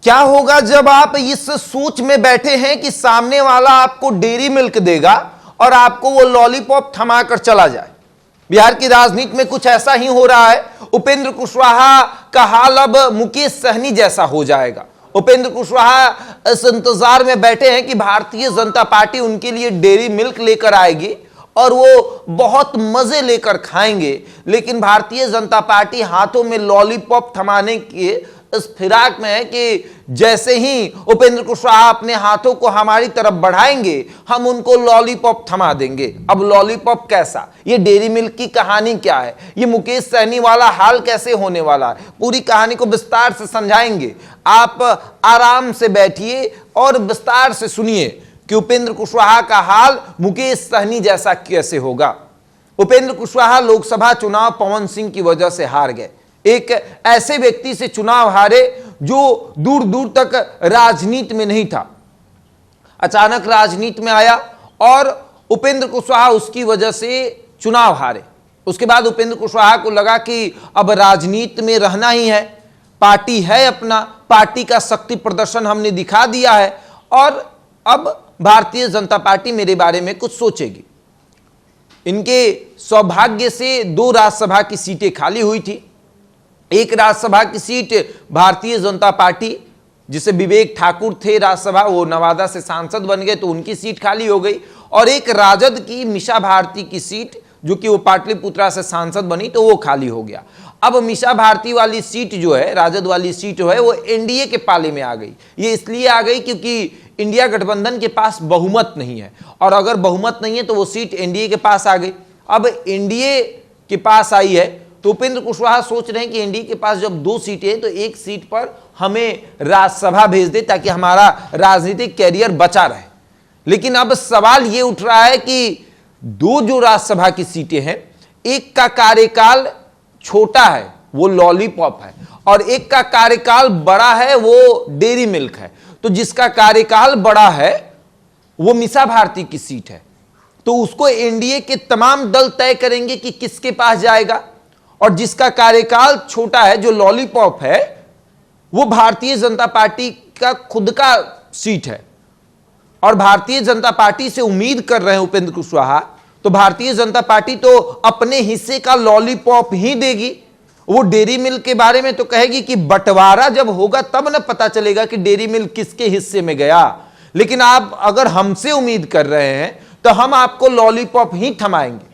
क्या होगा जब आप इस सोच में बैठे हैं कि सामने वाला आपको डेयरी मिल्क देगा और आपको वो लॉलीपॉप थमा कर चला जाए। बिहार की राजनीति में कुछ ऐसा ही हो रहा है। उपेंद्र कुशवाहा का हाल अब मुकेश सहनी जैसा हो जाएगा। उपेंद्र कुशवाहा इस इंतजार में बैठे हैं कि भारतीय जनता पार्टी उनके लिए डेयरी मिल्क लेकर आएगी और वो बहुत मजे लेकर खाएंगे, लेकिन भारतीय जनता पार्टी हाथों में लॉलीपॉप थमाने के इस फिराक में है कि जैसे ही उपेंद्र कुशवाहा अपने हाथों को हमारी तरफ बढ़ाएंगे हम उनको लॉलीपॉप थमा देंगे। अब लॉलीपॉप कैसा, ये डेयरी मिल्क की कहानी क्या है, ये मुकेश सहनी वाला हाल कैसे होने वाला है, पूरी कहानी को विस्तार से समझाएंगे। आप आराम से बैठिए और विस्तार से सुनिए कि उपेंद्र कुशवाहा का हाल मुकेश सहनी जैसा कैसे होगा। उपेंद्र कुशवाहा लोकसभा चुनाव पवन सिंह की वजह से हार गए। एक ऐसे व्यक्ति से चुनाव हारे जो दूर दूर तक राजनीति में नहीं था, अचानक राजनीति में आया और उपेंद्र कुशवाहा उसकी वजह से चुनाव हारे। उसके बाद उपेंद्र कुशवाहा को लगा कि अब राजनीति में रहना ही है, पार्टी है अपना, पार्टी का शक्ति प्रदर्शन हमने दिखा दिया है और अब भारतीय जनता पार्टी मेरे बारे में कुछ सोचेगी। इनके सौभाग्य से 2 राज्यसभा की सीटें खाली हुई थी। एक राज्यसभा की सीट भारतीय जनता पार्टी, जिसे विवेक ठाकुर थे राज्यसभा, वो नवादा से सांसद बन गए तो उनकी सीट खाली हो गई, और एक राजद की मीसा भारती की सीट जो कि वो पाटलिपुत्रा से सांसद बनी तो वो खाली हो गया। अब मीसा भारती वाली सीट जो है, राजद वाली सीट जो है, वो एनडीए के पाले में आ गई। ये इसलिए आ गई क्योंकि इंडिया गठबंधन के पास बहुमत नहीं है, और अगर बहुमत नहीं है तो वो सीट एनडीए के पास आ गई। अब एनडीए के पास आई है तो उपेंद्र कुशवाहा सोच रहे हैं कि एनडीए के पास जब 2 सीटें हैं तो एक सीट पर हमें राज्यसभा भेज दे ताकि हमारा राजनीतिक कैरियर बचा रहे। लेकिन अब सवाल ये उठ रहा है कि 2 जो राज्यसभा की सीटें हैं, एक का कार्यकाल छोटा है वो लॉलीपॉप है और एक का कार्यकाल बड़ा है वो डेयरी मिल्क है। तो जिसका कार्यकाल बड़ा है वो मीसा भारती की सीट है, तो उसको एनडीए के तमाम दल तय करेंगे कि किसके पास जाएगा, और जिसका कार्यकाल छोटा है जो लॉलीपॉप है वो भारतीय जनता पार्टी का खुद का सीट है। और भारतीय जनता पार्टी से उम्मीद कर रहे हैं उपेंद्र कुशवाहा, तो भारतीय जनता पार्टी तो अपने हिस्से का लॉलीपॉप ही देगी। वो डेयरी मिल्क के बारे में तो कहेगी कि बंटवारा जब होगा तब न पता चलेगा कि डेयरी मिल्क किसके हिस्से में गया। लेकिन आप अगर हमसे उम्मीद कर रहे हैं तो हम आपको लॉलीपॉप ही थमाएंगे,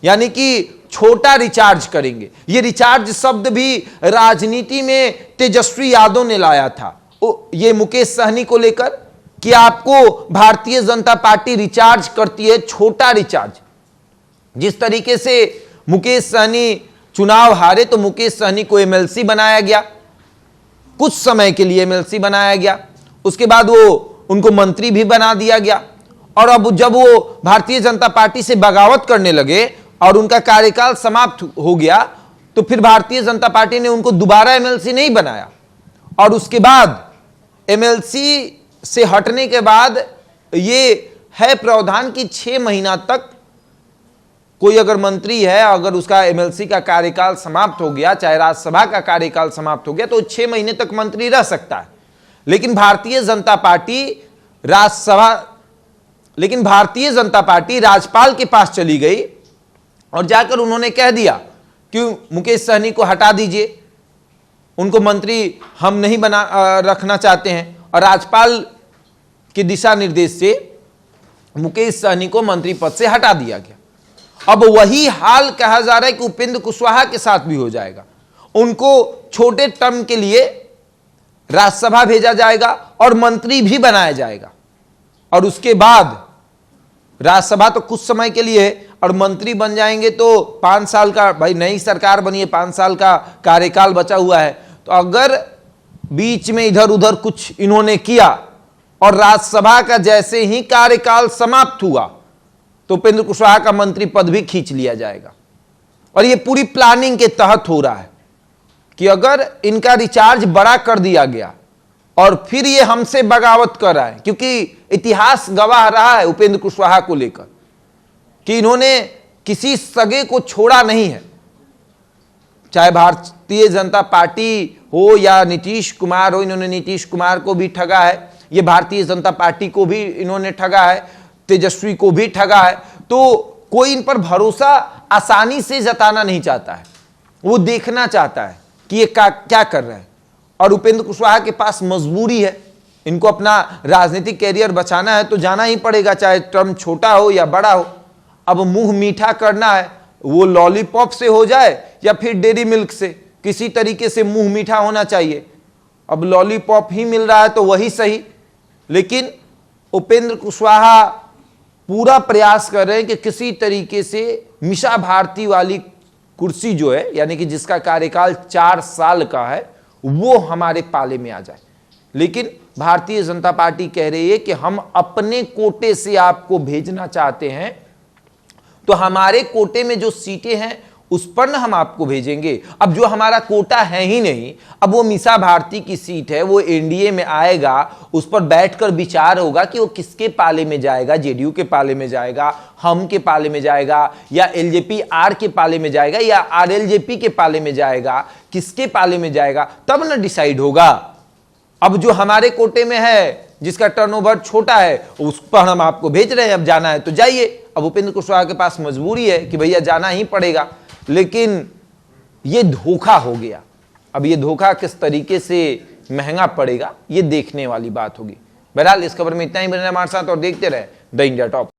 यानी कि छोटा रिचार्ज करेंगे। ये रिचार्ज शब्द भी राजनीति में तेजस्वी यादव ने लाया था, ये मुकेश सहनी को लेकर, कि आपको भारतीय जनता पार्टी रिचार्ज करती है, छोटा रिचार्ज। जिस तरीके से मुकेश सहनी चुनाव हारे तो मुकेश सहनी को एमएलसी बनाया गया, कुछ समय के लिए एमएलसी बनाया गया, उसके बाद वो उनको मंत्री भी बना दिया गया, और अब जब वो भारतीय जनता पार्टी से बगावत करने लगे और उनका कार्यकाल समाप्त हो गया तो फिर भारतीय जनता पार्टी ने उनको दोबारा एमएलसी नहीं बनाया। और उसके बाद एमएलसी से हटने के बाद ये है प्रावधान कि 6 महीना तक कोई अगर मंत्री है, अगर उसका एमएलसी का कार्यकाल समाप्त हो गया, चाहे राज्यसभा का कार्यकाल समाप्त हो गया, तो 6 महीने तक मंत्री रह सकता है। लेकिन भारतीय जनता पार्टी राज्यपाल के पास चली गई और जाकर उन्होंने कह दिया कि मुकेश सहनी को हटा दीजिए, उनको मंत्री हम नहीं रखना चाहते हैं, और राज्यपाल के दिशा निर्देश से मुकेश सहनी को मंत्री पद से हटा दिया गया। अब वही हाल कहा जा रहा है कि उपेंद्र कुशवाहा के साथ भी हो जाएगा। उनको छोटे टर्म के लिए राज्यसभा भेजा जाएगा और मंत्री भी बनाया जाएगा, और उसके बाद राज्यसभा तो कुछ समय के लिए है और मंत्री बन जाएंगे तो 5 साल का, भाई नई सरकार बनी है, 5 साल का कार्यकाल बचा हुआ है। तो अगर बीच में इधर उधर कुछ इन्होंने किया और राज्यसभा का जैसे ही कार्यकाल समाप्त हुआ तो उपेंद्र कुशवाहा का मंत्री पद भी खींच लिया जाएगा। और यह पूरी प्लानिंग के तहत हो रहा है कि अगर इनका रिचार्ज बड़ा कर दिया गया और फिर ये हमसे बगावत कर रहा है, क्योंकि इतिहास गवाह रहा है उपेंद्र कुशवाहा को लेकर कि इन्होंने किसी सगे को छोड़ा नहीं है, चाहे भारतीय जनता पार्टी हो या नीतीश कुमार हो, इन्होंने नीतीश कुमार को भी ठगा है, ये भारतीय जनता पार्टी को भी इन्होंने ठगा है, तेजस्वी को भी ठगा है। तो कोई इन पर भरोसा आसानी से जताना नहीं चाहता है, वो देखना चाहता है कि ये क्या कर रहे हैं। और उपेंद्र कुशवाहा के पास मजबूरी है, इनको अपना राजनीतिक कैरियर बचाना है तो जाना ही पड़ेगा, चाहे टर्म छोटा हो या बड़ा हो। अब मुंह मीठा करना है, वो लॉलीपॉप से हो जाए या फिर डेयरी मिल्क से, किसी तरीके से मुंह मीठा होना चाहिए। अब लॉलीपॉप ही मिल रहा है तो वही सही, लेकिन उपेंद्र कुशवाहा पूरा प्रयास कर रहे हैं कि किसी तरीके से मीसा भारती वाली कुर्सी जो है, यानी कि जिसका कार्यकाल 4 साल का है, वो हमारे पाले में आ जाए। लेकिन भारतीय जनता पार्टी कह रही है कि हम अपने कोटे से आपको भेजना चाहते हैं, तो हमारे कोटे में जो सीटें हैं उस पर ना हम आपको भेजेंगे। अब जो हमारा कोटा है ही नहीं, अब वो मीसा भारती की सीट है, वो एनडीए में आएगा, उस पर बैठकर विचार होगा कि वो किसके पाले में जाएगा, जेडीयू के पाले में जाएगा, हम के पाले में जाएगा, या एलजेपी आर के पाले में जाएगा, या आरएलजेपी के पाले में जाएगा, किसके पाले में जाएगा, तब ना डिसाइड होगा। अब जो हमारे कोटे में है, जिसका टर्नओवर छोटा है, उस पर हम आपको भेज रहे हैं, अब जाना है तो जाइए। अब उपेंद्र कुशवाहा के पास मजबूरी है कि भैया जाना ही पड़ेगा, लेकिन ये धोखा हो गया। अब ये धोखा किस तरीके से महंगा पड़ेगा, ये देखने वाली बात होगी। बहरहाल इस खबर में इतना ही, बने हमारे साथ और देखते रहे द इंडिया टॉप।